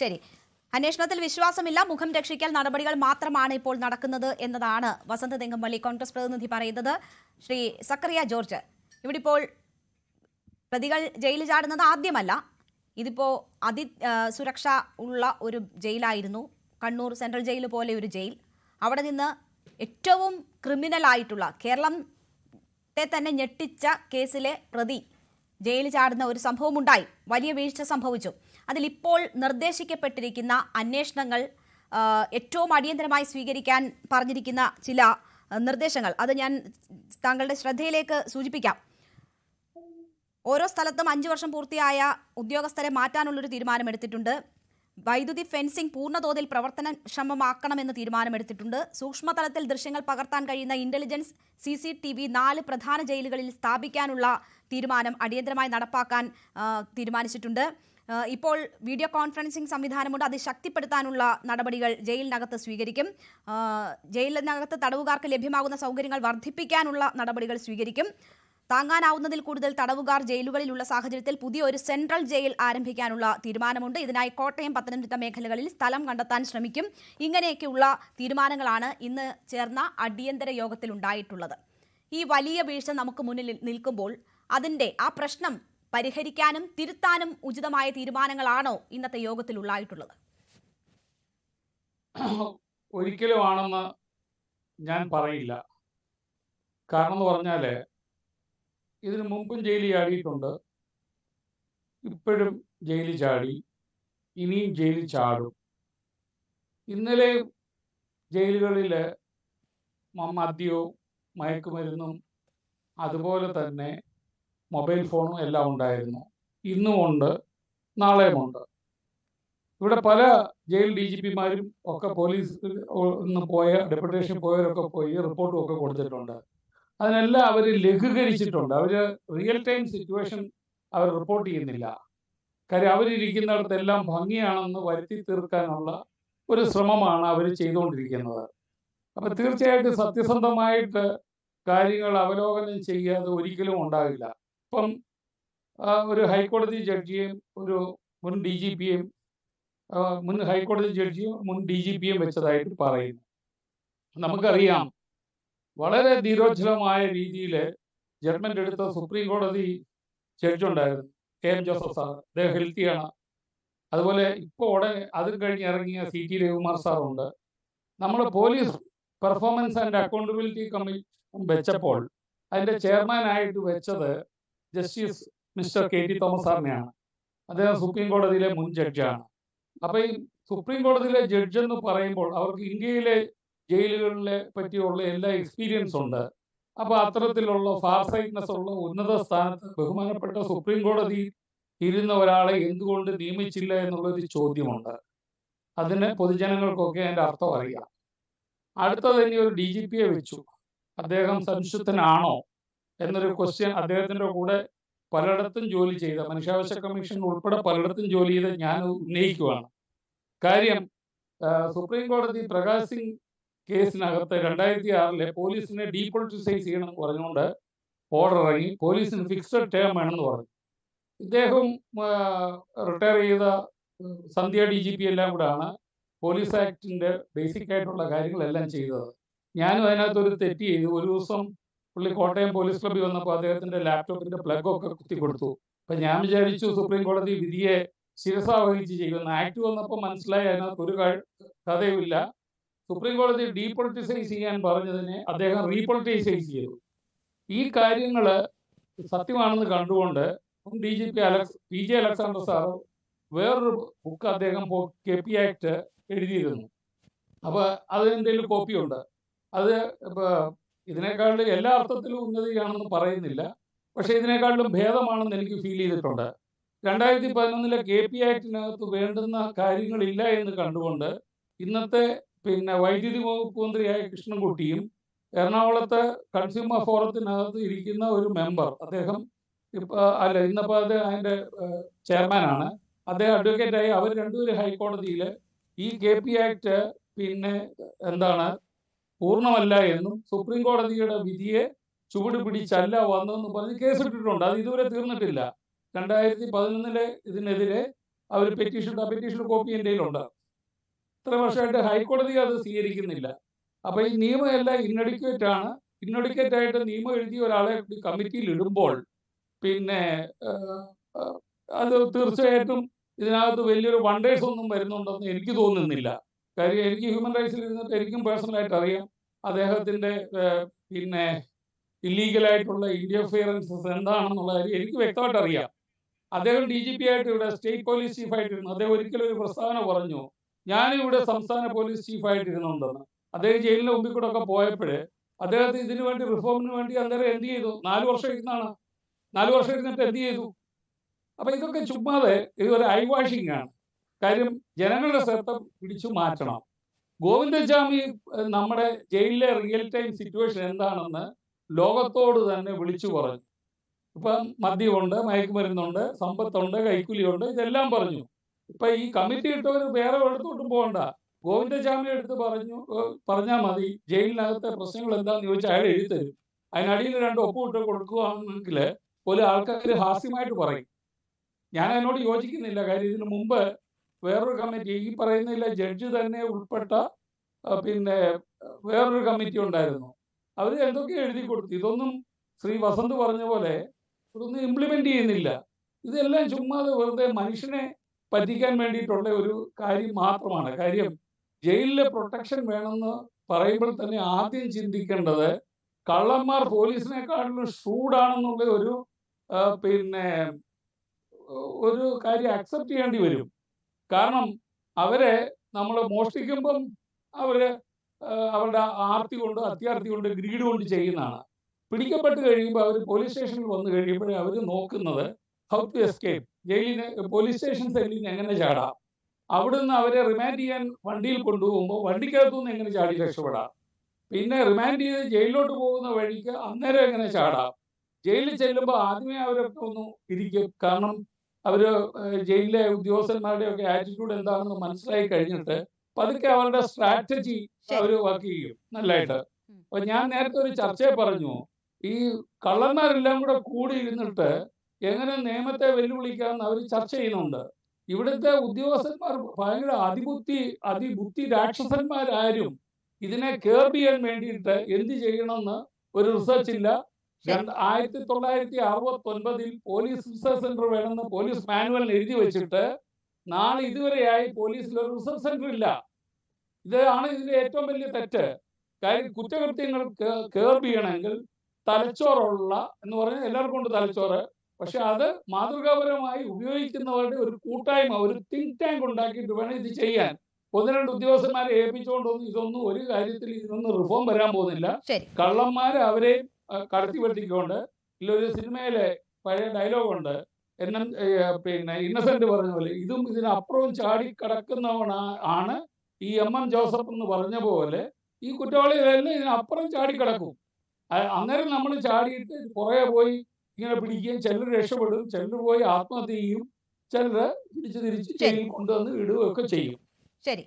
ശരി, അന്വേഷണത്തിൽ വിശ്വാസമില്ല, മുഖം രക്ഷിക്കൽ നടപടികൾ മാത്രമാണ് ഇപ്പോൾ നടക്കുന്നത് എന്നതാണ് വസന്ത് തെങ്ങുംപള്ളി കോൺഗ്രസ് പ്രതിനിധി പറയുന്നത്. ശ്രീ സക്കറിയ ജോർജ്, ഇവിടെ ഇപ്പോൾ പ്രതികൾ ജയിലിൽ ചാടുന്നത് ആദ്യമല്ല. ഇതിപ്പോ സുരക്ഷ ഉള്ള ഒരു ജയിലായിരുന്നു കണ്ണൂർ സെൻട്രൽ ജയിൽ പോലെ ഒരു ജയിൽ. അവിടെ നിന്ന് ഏറ്റവും ക്രിമിനൽ ആയിട്ടുള്ള, കേരളത്തെ തന്നെ ഞെട്ടിച്ച കേസിലെ പ്രതി ജയിലിൽ ചാടുന്ന ഒരു സംഭവം ഉണ്ടായി. വലിയ വീഴ്ച സംഭവിച്ചു. അതിലിപ്പോൾ നിർദ്ദേശിക്കപ്പെട്ടിരിക്കുന്ന അന്വേഷണങ്ങൾ, ഏറ്റവും അടിയന്തരമായി സ്വീകരിക്കാൻ പറഞ്ഞിരിക്കുന്ന ചില നിർദ്ദേശങ്ങൾ, അത് ഞാൻ താങ്കളുടെ ശ്രദ്ധയിലേക്ക് സൂചിപ്പിക്കാം. ഓരോ സ്ഥലത്തും 5 വർഷം പൂർത്തിയായ ഉദ്യോഗസ്ഥരെ മാറ്റാനുള്ളൊരു തീരുമാനമെടുത്തിട്ടുണ്ട്. വൈദ്യുതി ഫെൻസിംഗ് പൂർണ്ണതോതിൽ പ്രവർത്തനക്ഷമമാക്കണമെന്ന് തീരുമാനമെടുത്തിട്ടുണ്ട്. സൂക്ഷ്മതലത്തിൽ ദൃശ്യങ്ങൾ പകർത്താൻ കഴിയുന്ന ഇന്റലിജൻസ് CCTV 4 പ്രധാന ജയിലുകളിൽ സ്ഥാപിക്കാനുള്ള തീരുമാനം അടിയന്തരമായി നടപ്പാക്കാൻ തീരുമാനിച്ചിട്ടുണ്ട്. ഇപ്പോൾ വീഡിയോ കോൺഫറൻസിംഗ് സംവിധാനമുണ്ട്. അത് ശക്തിപ്പെടുത്താനുള്ള നടപടികൾ ജയിലിനകത്ത് സ്വീകരിക്കും. ജയിലിനകത്ത് തടവുകാർക്ക് ലഭ്യമാകുന്ന സൗകര്യങ്ങൾ വർദ്ധിപ്പിക്കാനുള്ള നടപടികൾ സ്വീകരിക്കും. താങ്ങാനാവുന്നതിൽ കൂടുതൽ തടവുകാർ ജയിലുകളിലുള്ള സാഹചര്യത്തിൽ പുതിയൊരു സെൻട്രൽ ജയിൽ ആരംഭിക്കാനുള്ള തീരുമാനമുണ്ട്. ഇതിനായി കോട്ടയം, പത്തനംതിട്ട മേഖലകളിൽ സ്ഥലം കണ്ടെത്താൻ ശ്രമിക്കും. ഇങ്ങനെയൊക്കെയുള്ള തീരുമാനങ്ങളാണ് ഇന്ന് ചേർന്ന അടിയന്തര യോഗത്തിൽ ഉണ്ടായിട്ടുള്ളത്. ഈ വലിയ വീഴ്ച നമുക്ക് മുന്നിൽ നിൽക്കുമ്പോൾ ആ പ്രശ്നം പരിഹരിക്കാനും തിരുത്താനും ഉചിതമായ തീരുമാനങ്ങളാണോ ഇന്നത്തെ യോഗത്തിൽ ഉണ്ടായിട്ടുള്ളത്? ഒരിക്കലും ആണെന്ന് ഞാൻ പറയില്ല. കാരണം എന്ന് പറഞ്ഞാൽ ഇതിനു മുമ്പും ജയിലിൽ ചാടിയിട്ടുണ്ട്, ഇപ്പോഴും ജയിലിൽ ചാടി, ഇനിയും ജയിലിൽ ചാടും. ഇന്നലെ ജയിലുകളിൽ മദ്യവും മയക്കുമരുന്നും അതുപോലെ തന്നെ മൊബൈൽ ഫോണും എല്ലാം ഉണ്ടായിരുന്നു. ഇന്നും ഉണ്ട്, നാളെയുമുണ്ട്. ഇവിടെ പല ജയിൽ DGPമാരും ഒക്കെ പോലീസിൽ പോയ ഡെപ്യൂട്ടേഷൻ പോയവരൊക്കെ പോയി റിപ്പോർട്ടും ഒക്കെ കൊടുത്തിട്ടുണ്ട്. അതിനെല്ലാം അവർ ലഘൂകരിച്ചിട്ടുണ്ട്. അവർ റിയൽ ടൈം സിറ്റുവേഷൻ അവർ റിപ്പോർട്ട് ചെയ്യുന്നില്ല. കാര്യം അവരിയ്ക്കുന്നിടത്തെല്ലാം ഭംഗിയാണെന്ന് വരുത്തി തീർക്കാനുള്ള ഒരു ശ്രമമാണ് അവർ ചെയ്തുകൊണ്ടിരിക്കുന്നത്. അപ്പം തീർച്ചയായിട്ടും സത്യസന്ധമായിട്ട് കാര്യങ്ങൾ അവലോകനം ചെയ്യാതെ ഒരിക്കലും ഉണ്ടാകില്ല. ഇപ്പം ഒരു ഹൈക്കോടതി ജഡ്ജിയെയും ഒരു മുൻ DGPയെയും മുൻ ഹൈക്കോടതി ജഡ്ജിയും മുൻ DGPയും വെച്ചതായിട്ട് പറയുന്നു. നമുക്കറിയാം, വളരെ ധീരോജ്വലമായ രീതിയിൽ ജഡ്ജ്മെന്റ് എടുത്ത സുപ്രീം കോടതി ജഡ്ജ് ഉണ്ടായിരുന്നു, KM ജോസഫ് സാർ. അദ്ദേഹം ഹെൽത്തിയാണ്. അതുപോലെ ഇപ്പോൾ ഉടനെ അതും കഴിഞ്ഞ് ഇറങ്ങിയ CT രവികുമാർ സാറുണ്ട്. നമ്മൾ police performance and accountability commission വെച്ചപ്പോൾ അതിൻ്റെ ചെയർമാനായിട്ട് വെച്ചത് ജസ്റ്റിസ് മിസ്റ്റർ KT തോമസ് സാറിനെയാണ്. അദ്ദേഹം സുപ്രീം കോടതിയിലെ മുൻ ജഡ്ജാണ്. അപ്പോൾ ഈ സുപ്രീം കോടതിയിലെ ജഡ്ജ് എന്ന് പറയുമ്പോൾ അവർക്ക് ഇന്ത്യയിലെ ജയിലുകളിലെ പറ്റിയുള്ള എല്ലാ എക്സ്പീരിയൻസ് ഉണ്ട്. അപ്പോൾ അത്തരത്തിലുള്ള ഫാർസൈറ്റ്നെസ് ഉള്ള ഉന്നത സ്ഥാനത്ത് ബഹുമാനപ്പെട്ട സുപ്രീം കോടതി ഇരുന്ന ഒരാളെ എന്തുകൊണ്ട് നിയമിച്ചില്ല എന്നുള്ളൊരു ചോദ്യമുണ്ട്. അതിന് പൊതുജനങ്ങൾക്കൊക്കെ അതിൻ്റെ അർത്ഥം അറിയാം. അടുത്തത് ഇനി ഒരു DGPയെ വെച്ചു. അദ്ദേഹം സംശുദ്ധനാണോ എന്നൊരു ക്വസ്റ്റ്യൻ അദ്ദേഹത്തിൻ്റെ കൂടെ പലയിടത്തും ജോലി ചെയ്ത, മനുഷ്യാവകാശ കമ്മീഷൻ ഉൾപ്പെടെ പലയിടത്തും ജോലി ചെയ്ത് ഞാൻ ഉന്നയിക്കുവാണ്. കാര്യം സുപ്രീം കോടതി പ്രകാശ് സിംഗ് കേസിനകത്ത് 2006 പോലീസിനെ ഡീപൊളിറ്റിസൈസ് ചെയ്യണമെന്ന് പറഞ്ഞുകൊണ്ട് ഓർഡർ ഇറങ്ങി. പോലീസിന് ഫിക്സഡ് ടേം വേണമെന്ന് പറഞ്ഞു. ഇദ്ദേഹം റിട്ടയർ ചെയ്ത സന്ധ്യ DGP എല്ലാം കൂടെയാണ് പോലീസ് ആക്ടിൻ്റെ ബേസിക് ആയിട്ടുള്ള കാര്യങ്ങളെല്ലാം ചെയ്തത്. ഞാനും അതിനകത്തൊരു തെറ്റ് ചെയ്തു. ഒരു ദിവസം പുള്ളി കോട്ടയം പോലീസ് ക്ലബ്ബിൽ വന്നപ്പോൾ അദ്ദേഹത്തിൻ്റെ ലാപ്ടോപ്പിൻ്റെ പ്ലഗൊക്കെ കുത്തി കൊടുത്തു. അപ്പം ഞാൻ വിചാരിച്ചു സുപ്രീം കോടതി വിധിയെ ശിരസാവഹിച്ച് ചെയ്യുന്ന. ആക്ട് വന്നപ്പോൾ മനസ്സിലായി അതിനകത്ത് ഒരു കഥയുമില്ല. സുപ്രീം കോടതി ഡീപൊളിറ്റിസൈസ് ചെയ്യാൻ പറഞ്ഞതിനെ അദ്ദേഹം റീപൊളിറ്റിസൈസ് ചെയ്തു. ഈ കാര്യങ്ങൾ സത്യമാണെന്ന് കണ്ടുകൊണ്ട് DGP PJ അലക്സാണ്ടർ സാർ വേറൊരു ബുക്ക് അദ്ദേഹം KP ആക്ട് എഴുതിയിരുന്നു. അപ്പോൾ അതിനെന്തെങ്കിലും കോപ്പിയുണ്ട്. അത് ഇതിനേക്കാളും എല്ലാ അർത്ഥത്തിലും ഉന്നതിയാണെന്ന് പറയുന്നില്ല, പക്ഷേ ഇതിനേക്കാളും ഭേദമാണെന്ന് എനിക്ക് ഫീൽ ചെയ്തിട്ടുണ്ട്. 2011 KP ആക്ടിനകത്ത് വേണ്ടുന്ന കാര്യങ്ങളില്ല എന്ന് കണ്ടുകൊണ്ട് ഇന്നത്തെ വൈദ്യുതി വകുപ്പ് മന്ത്രിയായ കൃഷ്ണൻകുട്ടിയും എറണാകുളത്തെ കൺസ്യൂമർ ഫോറത്തിനകത്ത് ഇരിക്കുന്ന ഒരു മെമ്പർ, അദ്ദേഹം ഇന്നിപ്പോൾ അത് അതിൻ്റെ ചെയർമാനാണ്, അദ്ദേഹം അഡ്വക്കേറ്റായി, അവർ രണ്ടുപേരും ഹൈക്കോടതിയിൽ ഈ KP ആക്ട് പൂർണ്ണമല്ല എന്നും സുപ്രീം കോടതിയുടെ വിധിയെ ചുവട് പിടിച്ചല്ല വന്നതെന്ന് പറഞ്ഞ് കേസിട്ടിട്ടുണ്ട്. അത് ഇതുവരെ തീർന്നിട്ടില്ല. 2011 ഇതിനെതിരെ അവർ പെറ്റീഷൻ കോപ്പി എൻ്റെ കയ്യിലുണ്ട്. ഇത്ര വർഷമായിട്ട് ഹൈക്കോടതി അത് സ്വീകരിക്കുന്നില്ല. അപ്പൊ ഈ നിയമം എല്ലാം ഇന്നഡിക്വേറ്റ് ആണ്. ഇന്നഡിക്വേറ്റ് ആയിട്ട് നിയമം എഴുതിയ ഒരാളെ കമ്മിറ്റിയിൽ ഇടുമ്പോൾ പിന്നെ അത് തീർച്ചയായിട്ടും ഇതിനകത്ത് വലിയൊരു വണ്ടേഴ്സ് ഒന്നും വരുന്നുണ്ടെന്ന് എനിക്ക് തോന്നുന്നില്ല. കാര്യം എനിക്ക് ഹ്യൂമൻ റൈറ്റ്സിൽ ഇരുന്നിട്ട് എനിക്കും പേഴ്സണലായിട്ട് അറിയാം അദ്ദേഹത്തിന്റെ പിന്നെ ഇല്ലീഗലായിട്ടുള്ള ഇന്റർഫിയറൻസസ് എന്താണെന്നുള്ള കാര്യം എനിക്ക് വ്യക്തമായിട്ട് അറിയാം. അദ്ദേഹം DGP ആയിട്ട് ഇവിടെ സ്റ്റേറ്റ് പോലീസ് ചീഫായിട്ടിരുന്നു. അദ്ദേഹം ഒരിക്കലും ഒരു പ്രസ്താവന പറഞ്ഞു, ഞാനിവിടെ സംസ്ഥാന പോലീസ് ചീഫായിട്ടിരുന്നുണ്ടെന്ന്. അദ്ദേഹം ജയിലിന്റെ മുമ്പിൽ കൂടെ ഒക്കെ പോയപ്പോൾ അദ്ദേഹത്തിന് ഇതിനു വേണ്ടി റിഫോമിന് വേണ്ടി അന്നേരം എന്ത് ചെയ്തു? 4 വർഷം ഇരുന്നാണ്. 4 വർഷം ഇരുന്നിട്ട് എന്ത് ചെയ്തു? അപ്പൊ ഇതൊക്കെ ചുമ്മാതെ ഇതൊരു ഐ വാഷിംഗ് ആണ്. കാര്യം ജനങ്ങളുടെ ശ്രദ്ധ പിടിച്ചു മാറ്റണം. ഗോവിന്ദചാമി നമ്മുടെ ജയിലിലെ റിയൽ ടൈം സിറ്റുവേഷൻ എന്താണെന്ന് ലോകത്തോട് തന്നെ വിളിച്ചു പറഞ്ഞു. ഇപ്പം മദ്യമുണ്ട്, മയക്കുമരുന്നുണ്ട്, സമ്പത്തുണ്ട്, കൈക്കൂലിയുണ്ട്, ഇതെല്ലാം പറഞ്ഞു. ഇപ്പൊ ഈ കമ്മിറ്റി ഇട്ടവർ വേറെ എടുത്തോട്ടും പോകണ്ട, ഗോവിന്ദചാമി എടുത്ത് പറഞ്ഞാൽ മതി ജയിലിനകത്തെ പ്രശ്നങ്ങൾ എന്താണെന്ന് ചോദിച്ചാൽ അയാൾ എഴുതി തരും. അതിനടിയിൽ 2 ഒപ്പിട്ട് കൊടുക്കുകയാണെങ്കിൽ പോലും ആൾക്കാർ ഹാസ്യമായിട്ട് പറയും. ഞാൻ അതിനോട് യോജിക്കുന്നില്ല. കാര്യം ഇതിനു മുമ്പ് വേറൊരു കമ്മിറ്റി, ഈ പറയുന്നില്ല ജഡ്ജ് തന്നെ ഉൾപ്പെട്ട പിന്നെ വേറൊരു കമ്മിറ്റി ഉണ്ടായിരുന്നു. അവർ എന്തൊക്കെ എഴുതി കൊടുത്തു. ഇതൊന്നും ശ്രീ വസന്ത് പറഞ്ഞ പോലെ ഇതൊന്നും ഇംപ്ലിമെന്റ് ചെയ്യുന്നില്ല. ഇതെല്ലാം ചുമ്മാതെ വെറുതെ മനുഷ്യനെ പറ്റിക്കാൻ വേണ്ടിയിട്ടുള്ള ഒരു കാര്യം മാത്രമാണ്. കാര്യം ജയിലിലെ പ്രൊട്ടക്ഷൻ വേണമെന്ന് പറയുമ്പോൾ തന്നെ ആദ്യം ചിന്തിക്കേണ്ടത് കള്ളന്മാർ പോലീസിനെക്കാട്ടിലും ഷൂഡാണെന്നുള്ള പിന്നെ ഒരു കാര്യം അക്സെപ്റ്റ് ചെയ്യേണ്ടി വരും. കാരണം അവരെ നമ്മൾ മോഷ്ടിക്കുമ്പം അവരുടെ ആർത്തി കൊണ്ട്, അത്യാർത്തി കൊണ്ട്, ഗ്രീഡ് കൊണ്ട് ചെയ്യുന്നതാണ്. പിടിക്കപ്പെട്ട് കഴിയുമ്പോൾ അവർ പോലീസ് സ്റ്റേഷനിൽ വന്നു കഴിയുമ്പോഴേ അവർ നോക്കുന്നത് ഹൗ ടു എസ്കേപ്പ്. ജയിലിന് പോലീസ് സ്റ്റേഷൻ സെല്ലിന് എങ്ങനെ ചാടാം, അവിടുന്ന് അവരെ റിമാൻഡ് ചെയ്യാൻ വണ്ടിയിൽ കൊണ്ടുപോകുമ്പോൾ വണ്ടിക്കകത്തുനിന്ന് എങ്ങനെ ചാടി രക്ഷപ്പെടാം, പിന്നെ റിമാൻഡ് ചെയ്ത് ജയിലിലോട്ട് പോകുന്ന വഴിക്ക് അന്നേരം എങ്ങനെ ചാടാം. ജയിലിൽ ചെല്ലുമ്പോൾ ആദ്യമേ അവരൊക്കെ ഒന്ന് ഇരിക്കും. കാരണം അവര് ജയിലിലെ ഉദ്യോഗസ്ഥന്മാരുടെ ഒക്കെ ആറ്റിറ്റ്യൂഡ് എന്താണെന്ന് മനസ്സിലായി കഴിഞ്ഞിട്ട് പതുക്കെ അവരുടെ സ്ട്രാറ്റജി അവർ വർക്ക് ചെയ്യും നല്ലതായിട്ട്. അപ്പൊ ഞാൻ നേരത്തെ ഒരു ചർച്ചയെ പറഞ്ഞു, ഈ കള്ളന്മാരെല്ലാം കൂടി ഇരുന്നിട്ട് എങ്ങനെ നിയമത്തെ വെല്ലുവിളിക്കാമെന്ന് അവർ ചർച്ച ചെയ്യുന്നുണ്ട്. ഇവിടുത്തെ ഉദ്യോഗസ്ഥന്മാർ ഭയങ്കര അതിബുദ്ധി രാക്ഷസന്മാരാരും ഇതിനെ കേർബ് ചെയ്യാൻ വേണ്ടിയിട്ട് എന്ത് ചെയ്യണമെന്ന് ഒരു റിസർച്ച് ഇല്ല. 1969 പോലീസ് റിസർച്ച് സെന്റർ വേണമെന്ന് പോലീസ് മാനുവൽ എഴുതി വെച്ചിട്ട് നാളെ ഇതുവരെയായി പോലീസിൽ ഒരു റിസർച്ച് സെന്റർ ഇല്ല. ഇതാണ് ഇതിന്റെ ഏറ്റവും വലിയ തെറ്റ്. കാര്യം കുറ്റകൃത്യങ്ങൾ കേർബ് ചെയ്യണമെങ്കിൽ തലച്ചോറുള്ള എന്ന് പറഞ്ഞാൽ എല്ലാവർക്കും ഉണ്ട് തലച്ചോറ്. പക്ഷെ അത് മാതൃകാപരമായി ഉപയോഗിക്കുന്നവരുടെ ഒരു കൂട്ടായ്മ, ഒരു തിങ്ക് ടാങ്ക് ഉണ്ടാക്കിയിട്ട് വേണം ഇത് ചെയ്യാൻ. 1-2 ഉദ്യോഗസ്ഥന്മാരെ ഏൽപ്പിച്ചുകൊണ്ടൊന്നും ഇതൊന്നും ഒരു കാര്യത്തിൽ ഇതിനൊന്നും റിഫോം വരാൻ പോകുന്നില്ല. കള്ളന്മാർ അവരെ കടത്തി വെട്ടിക്കൊണ്ട് ഒരു സിനിമയിലെ പഴയ ഡയലോഗുണ്ട്, പിന്നെ ഇന്നസെന്റ് പറഞ്ഞ പോലെ ഇതും ഇതിനപ്പുറവും ചാടി കിടക്കുന്നവനാണ് ഈ MM ജോസഫ് എന്ന് പറഞ്ഞ പോലെ ഈ കുറ്റവാളികളെല്ലാം ഇതിനപ്പുറം ചാടി കിടക്കും. അന്നേരം നമ്മൾ ചാടിയിട്ട് പുറകെ പോയി ഇങ്ങനെ പിടിക്കുകയും ചിലർ രക്ഷപ്പെടും, ചിലർ പോയി ആത്മഹത്യ ചെയ്യും, ചിലർ തിരിച്ച് ജയിലിൽ കൊണ്ടുവന്ന് ഇടുകയൊക്കെ ചെയ്യും. ശരി.